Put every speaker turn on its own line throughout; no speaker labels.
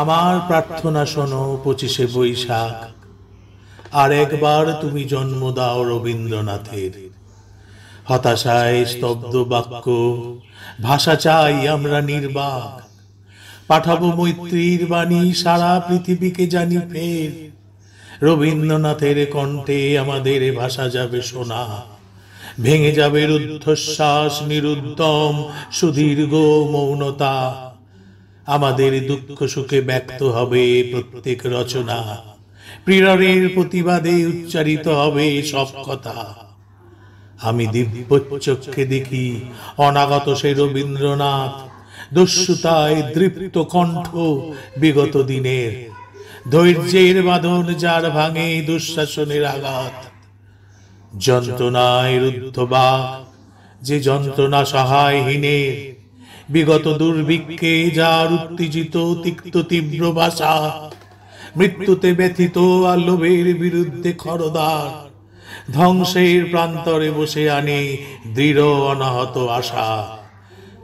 আমার প্রার্থনা শোনো 25শে বৈশাখ, আর একবার তুমি জন্ম দাও রবীন্দ্রনাথের। হতাশায় স্তব্ধ বাক্য, ভাষা চাই আমরা নির্বাক। পাঠাবো মৈত্রীর বাণী সারা পৃথিবীকে জানি ফের। রবীন্দ্রনাথের কণ্ঠে আমাদের ভাষা যাবে শোনা, ভেঙে যাবে রুদ্ধশ্বাস নিরুদ্যম সুদীর্ঘ মৌনতা। আমাদের দুঃখ সুখে ব্যক্ত হবে প্রত্যেক রচনা, প্রিয়রের প্রতিবাদে উচ্চারিত হবে সব কথা। আমি দিব্যচক্ষে দেখি অনাগত সে রবীন্দ্রনাথ, দস্যুতায় দৃপ্ত কণ্ঠ বিগত দিনের, ধৈর্যের বাঁধন যার ভাঙে দুঃশাসনের আঘাত। যন্ত্রণায় রুদ্ধ বাক, যে যন্ত্রণা সহায়হীনের, বিগত দুর্ভিক্ষে যার উত্তেজিত তিক্ত তীব্র ভাষা। মৃত্যুতে ব্যথিত আর লোভের বিরুদ্ধে খরদার, ধ্বংসের প্রান্তরে বসে আনে দৃঢ় অনাহত আশা।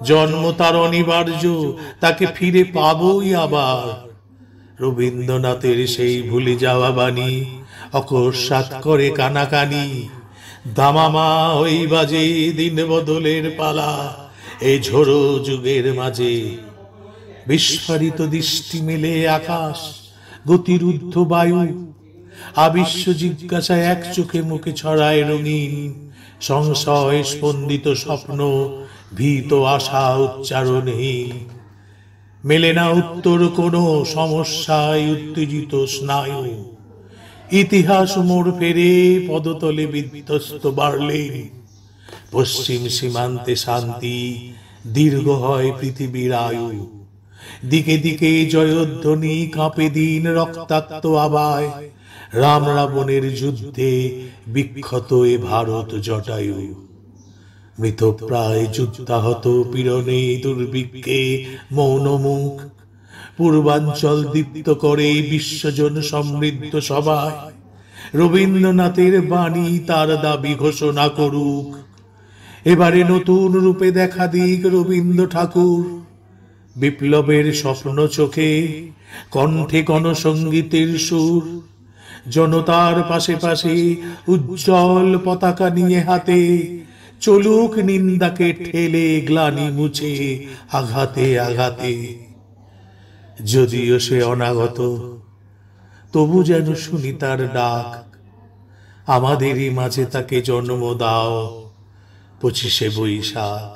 জন্ম তার অনিবার্য, তাকে ফিরে পাবই আবার। রবীন্দ্রনাথের সেই ভুলে যাওয়া বাণী অকস্মাৎ করে কানাকানি। দামামা ওই বাজে দিন বদলের পালা, এই ঝোড়ো যুগের মাঝে। বিস্ফারিত দৃষ্টি মেলে আকাশ, গতিরুদ্ধ বায়ু, আবিশ্ব জিজ্ঞাসায় এক চোখে মুখে ছড়ায় রঙিন সংশয় স্পন্দিত স্বপ্ন, ভীত আশা উচ্চারণহীন। মেলে না উত্তর কোনো সমস্যায় উত্তেজিত স্নায়ু। ইতিহাস মোড় ফেরে পদতলে বিধ্বস্ত বার্লিন। পশ্চিম সীমান্তে শান্তি, দীর্ঘ হয় পৃথিবীর আয়ু। দিকে দিকে জয়ধ্বনি, কাঁপে দিন রক্তাক্ত আবায়। রাম রাবণের যুদ্ধে বিক্ষত এ ভারত জটায়ু। মৃতপ্রায় যুদ্ধাহত পীড়নে দুর্ভিক্ষে মৌন মুখ। পূর্বাঞ্চল দীপ্ত করে বিশ্বজন সমৃদ্ধ সভায়। রবীন্দ্রনাথের বাণী তার দাবি ঘোষণা করুক, এবারে নতুন রূপে দেখা দিক রবীন্দ্র ঠাকুর। বিপ্লবের স্বপ্ন চোখে, কণ্ঠে গণসঙ্গীতের সুর। জনতার পাশে পাশে উজ্জ্বল পতাকা নিয়ে হাতে, চলুক নিন্দাকে ঠেলে গ্লানি মুছে আঘাতে আঘাতে। যদিও সে অনাগত, তবু যেন শুনি তার ডাক। আমাদেরই মাঝে তাকে জন্ম দাও 25শে বৈশাখ।